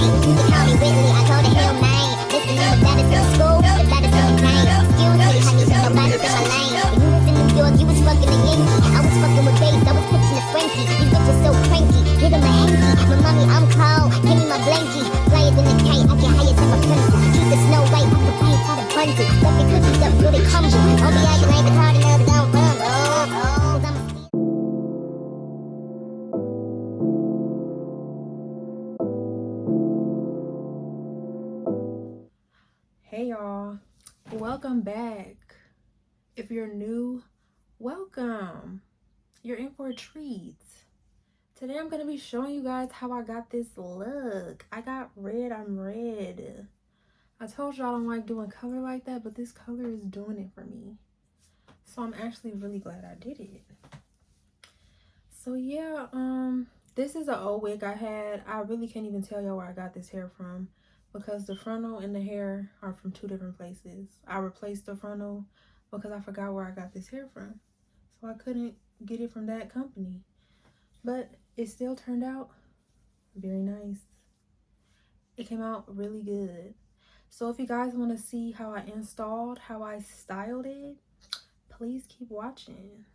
You can call me Whitley, I go to Hill Main. Listen, I'm the baddest in the school, the baddest in the game. Excuse me, honey, but nobody's in my lane. When you was in New York, you was fucking a Yankee. I was fucking with bass, I was pitching a Frankie. These bitches so cranky, hit them a hanky. But mommy, I'm cold, give me my blankie. Flyer than a kite, I get higher than my pencil. Keep the snow white, I can fight for the bundle. Stuff your cookies up, till they crumble. Don't be acting like it's hard enough, don't rumble. Hey y'all, welcome back. If you're new, welcome. You're in for a treat. Today I'm going to be showing you guys how I got this look. I got red, I'm red. I told you I don't like doing color like that, but this color is doing it for me. So I'm actually really glad I did it. So yeah, this is an old wig I had. I really can't even tell y'all where I got this hair from, because the frontal and the hair are from two different places. I replaced the frontal because I forgot where I got this hair from. So I couldn't get it from that company. But it still turned out very nice. It came out really good. So if you guys want to see how I installed, how I styled it, please keep watching.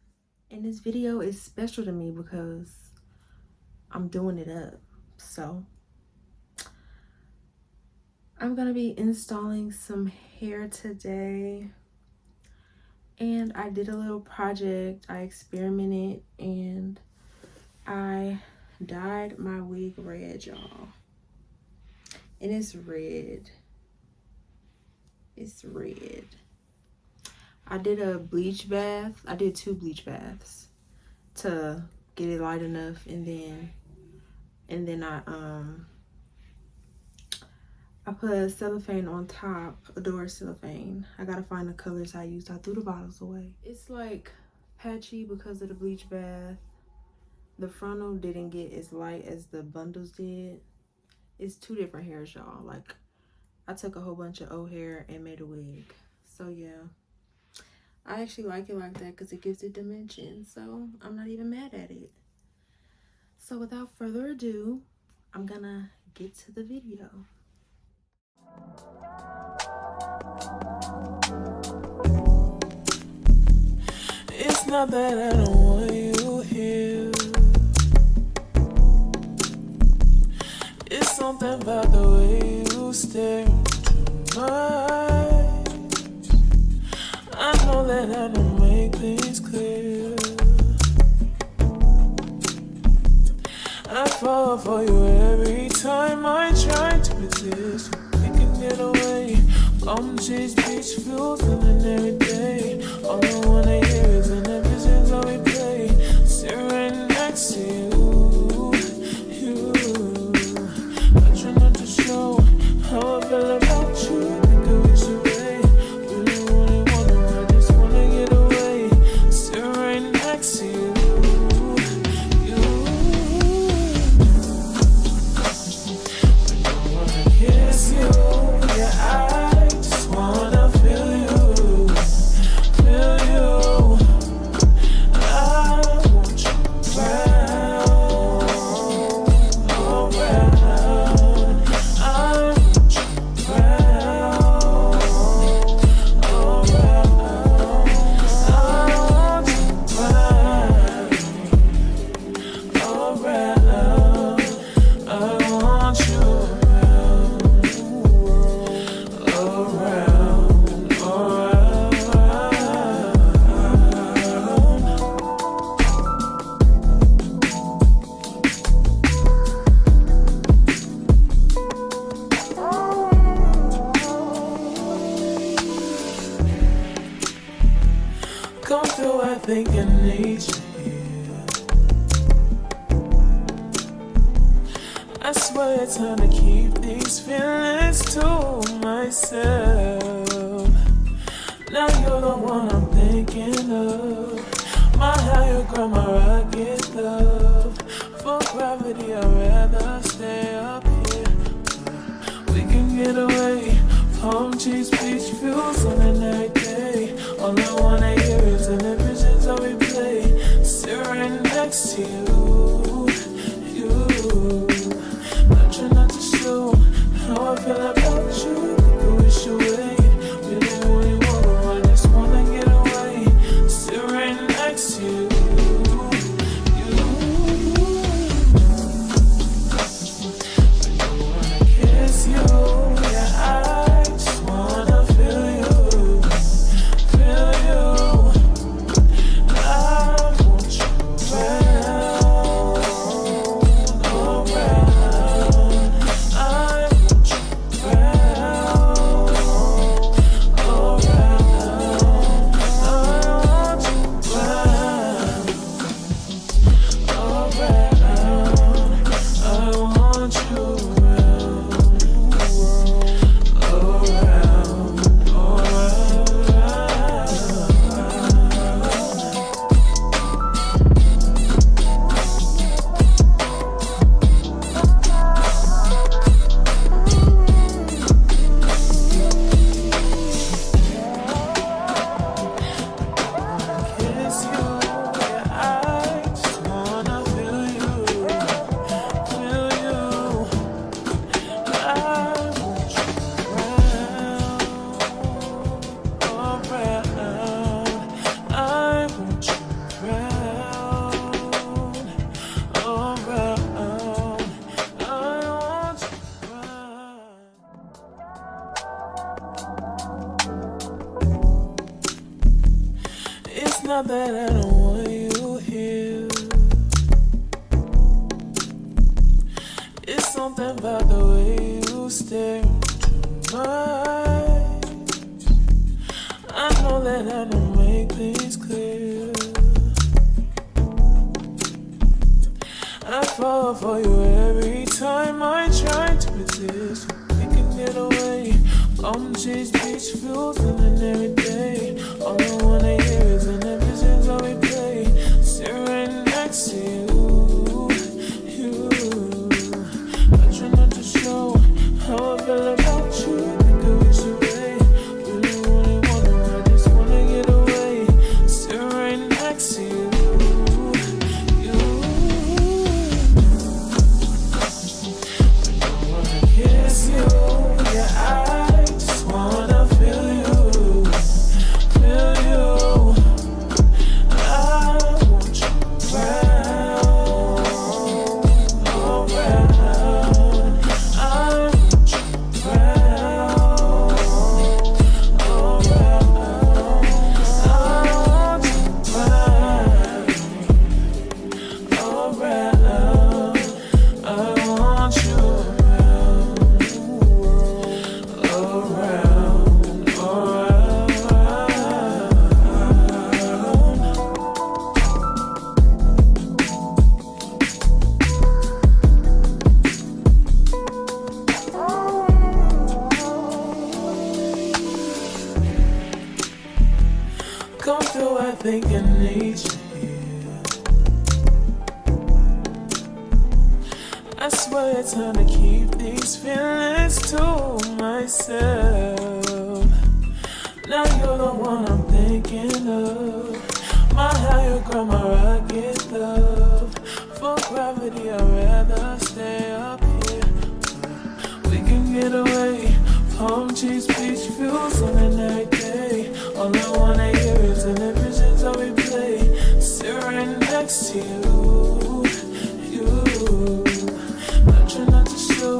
And this video is special to me because I'm doing it up. So I'm gonna be installing some hair today, and I did a little project. I experimented and I dyed my wig red, y'all. And it's red. It's red. I did a bleach bath. I did 2 bleach baths to get it light enough, and then I put a cellophane on top, a door cellophane. I gotta find the colors I used. I threw the bottles away. It's like patchy because of the bleach bath. The frontal didn't get as light as the bundles did. It's 2 different hairs, y'all. Like, I took a whole bunch of old hair and made a wig. So yeah, I actually like it like that because it gives it dimension. So I'm not even mad at it. So without further ado, I'm gonna get to the video. It's not that I don't want you here. It's something about the way you stare into my eyes. I know that I don't make things clear. I fall for you every time I try to resist. We can get away. Come chase beach views and then every day. All I wanna hear is an episode how we play. Sit right next to you. I try not to show how I feel about you. Think I wish away. Really wanna, I just wanna get away. Sit right next to you. Kiss you, yeah, I just wanna feel you, I want you around, around, I want you around, around, I want you come through, I think I need you here. I swear it's time to keep these feelings to myself. Now you're the one I'm thinking of. My higher ground, my rocket love. For gravity, I'd rather stay up here. We can get away. Palm trees, beach views on a night day. All I wanna hear is an visions how we play. Sit right next to you. I try not to show not that I don't want you here. It's something about the way you stare into my eyes. I know that I don't make things clear. I fall for you every time I try to resist. We can get away. Chase beach views and then every day. All I wanna hear is an visions how we play. Sit right next to you. I try not to show how I feel about you. Think I wish away. Really wanna, I just wanna get away. Sit right next to you. Kiss you, yeah, I just wanna feel you, feel you. I want you round, around. I want you round, around. I want you round, around. I want you. Come through, I think I need you here. I swear it's hard to keep these feelings to myself. Now you're the one I'm thinking of. My higher ground, my rocket love. For gravity, I'd rather stay up here. We can get away. Palm trees, beach views on a night day. All I wanna hear is an visions how we play. Sit right next to you. I try not to show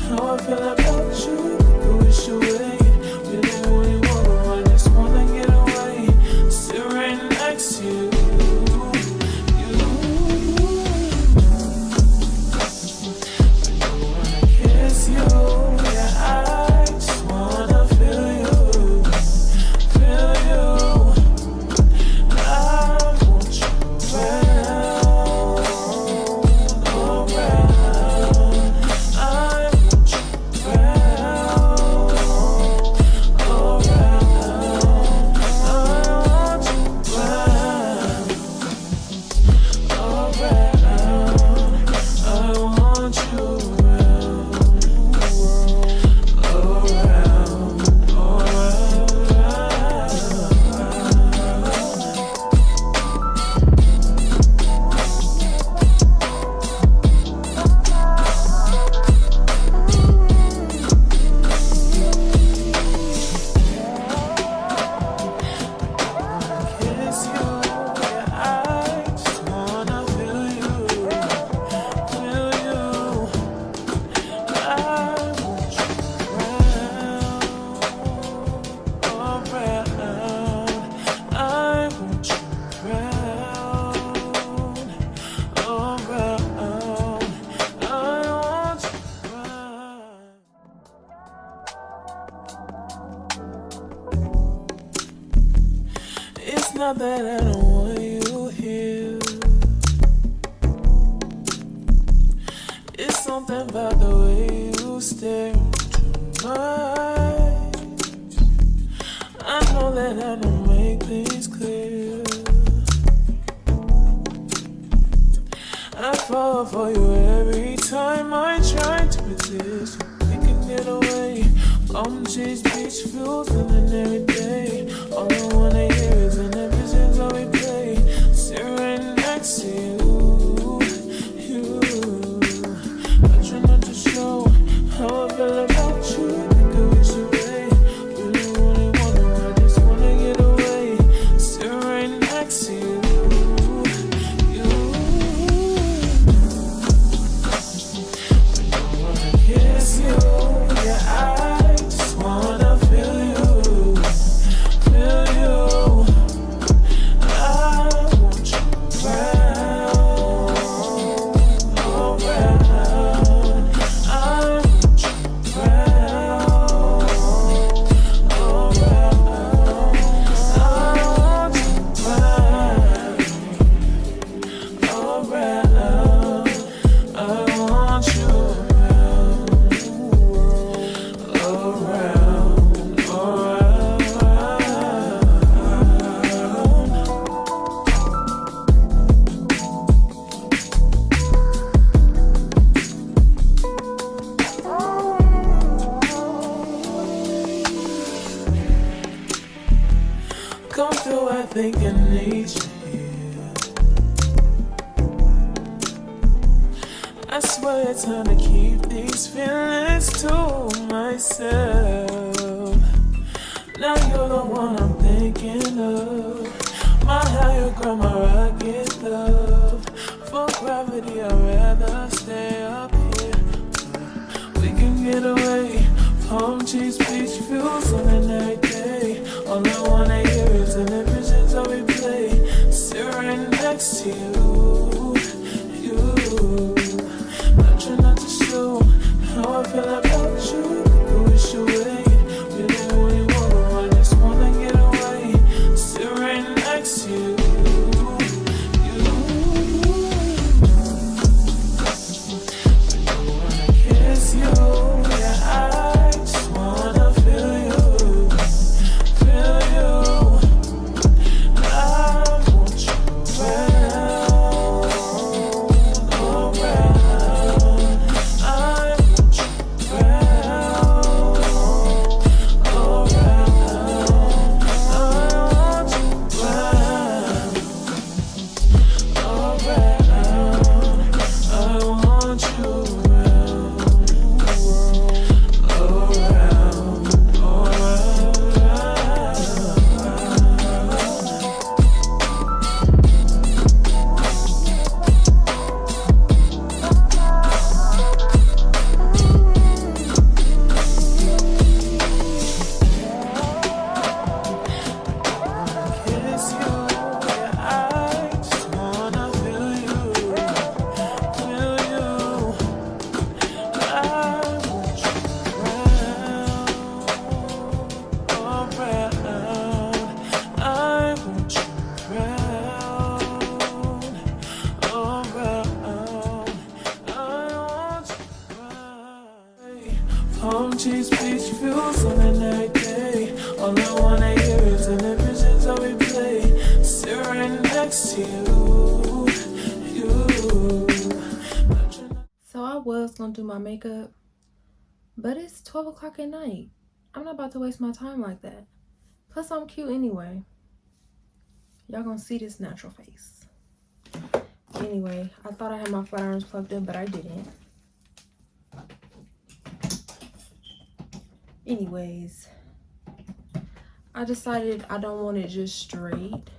how I feel about you. Think I wish away. Really wanna, I just wanna get away. Sit right next to you. I wanna kiss you, yeah, I just wanna feel you, feel you. I want you round, around. I want you round, around. I want you round, around. I want you round, kiss you, yeah, I just wanna feel you, feel you. I want you round, around. I want you round, around. I want you round. It's not that I don't want you here. It's something about the way you stare into my eyes. I know that I don't make things clear. I fall for you every time I try to resist. We can get away. Chase beach views and then every day. All I wanna hear is an visions how we play. Sit right next to you. I try not to show how I feel about you. Think I wish away. Really wanna, I just wanna get away. Sit right next to you. I wanna kiss you, yeah, I just wanna feel you, think I need you here. I swear it's time to keep these feelings to myself. Now you're the one I'm thinking of. My higher ground, my rocket love. For gravity, I'd rather stay up here. We can get away. Palm trees, beach views on a night day. All I wanna hear is the visions of we play. Sit right next to you. Not trying not to show how I feel about you. I wish you wait. You know what you want, I just wanna get away. Sit right next to you. Palm trees, beach views on a night day. All I wanna hear is the visions of we play. Sit right next to you. So I was gonna do my makeup, but it's 12 o'clock at night. I'm not about to waste my time like that. Plus I'm cute anyway. Y'all gonna see this natural face. Anyway, I thought I had my flat irons plugged in, but I didn't. Anyways, I decided I don't want it just straight.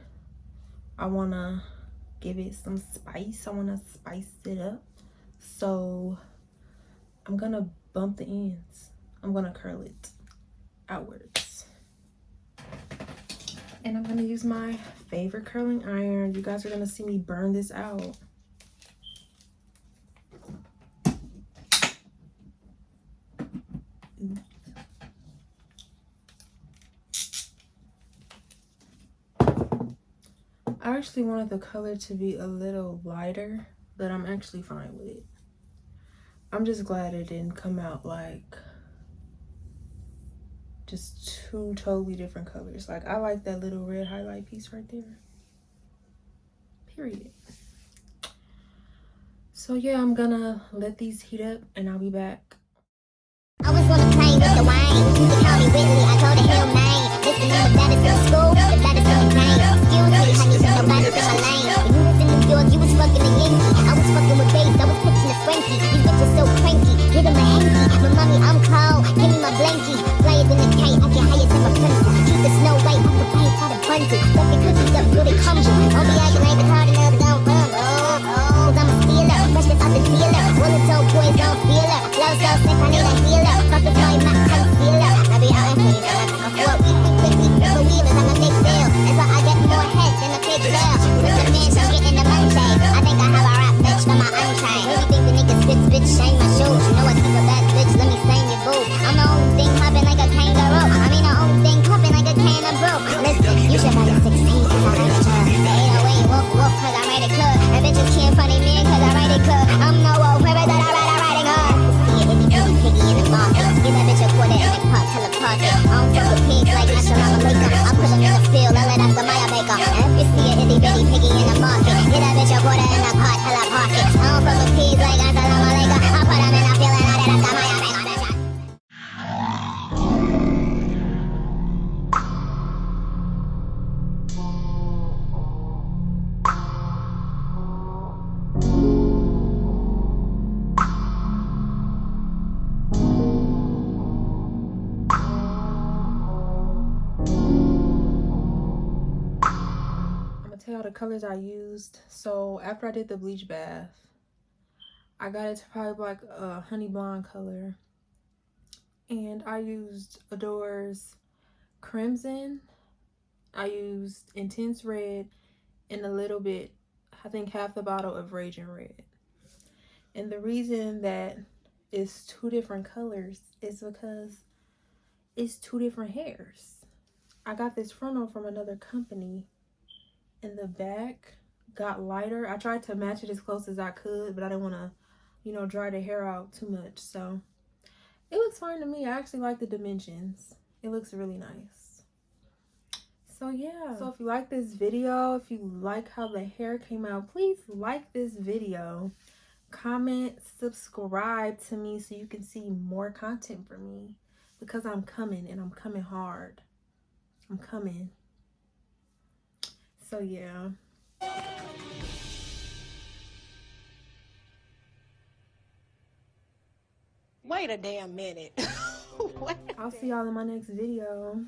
I want to give it some spice. I want to spice it up. So I'm going to bump the ends. I'm going to curl it outwards. And I'm going to use my favorite curling iron. You guys are going to see me burn this out. I actually wanted the color to be a little lighter, but I'm actually fine with it. I'm just glad it didn't come out like just two totally different colors. Like, I like that little red highlight piece right there. Period. So yeah, I'm gonna let these heat up and I'll be back. I was on the plane with the wine. You can call me Whitley, I go to Hill Maine. Listen, I'm the baddest in the school, the baddest in the game. Excuse me, honey, nobody's in my lane. When you was in New York, you was fucking a Yankee. I was fucking with bass, I was pitching a Frankie. These bitches so cranky, hit him a hanky. But mommy, I'm cold, give me my blankie. Flyer than a kite, I get higher than my princess. Keep the snow white, I can fight for the bundle. Fucking cookies up, do they crumble? Don't be acting like it's hard enough, don't rumble. Cause I'm a stealer, freshman out the dealer. Rolling toe boys, don't feel her. Flow so sick, I need a healer. Fuck this money, my concealer. I be out in Philly, I'm like a 4 week, quickly. Believers, I'm a big deal. That's why I get more head than a big deal. With the man, I'm getting the money. I think I have a rap bitch for my unchained. Really think the nigga spits, bitch, shame my shoes. You know I keep a bad bitch, let me stain your boo. I'm the only thing hopping like a kangaroo. I mean the only thing popping like a can of brew. Listen, you should buy a 16 cause I write it good. The 808, woof woof cause I write it good. And bitches can't funny me cause I write it good. I'm no wolf, whoever that I write it good. See it, itty bitty piggy in the the colors I used. So after I did the bleach bath, I got it to probably like a honey blonde color. And I used Adore's Crimson. I used Intense Red and a little bit, I think half the bottle of Raging Red. And the reason that it's two different colors is because it's two different hairs. I got this frontal from another company, and the back got lighter. I tried to match it as close as I could, but I didn't want to, you know, dry the hair out too much. So it looks fine to me. I actually like the dimensions. It looks really nice. So yeah, so if you like this video, if you like how the hair came out, please like this video, comment, subscribe to me so you can see more content from me, because I'm coming, and I'm coming hard. I'm coming. So yeah. Wait a damn minute. I'll see y'all in my next video.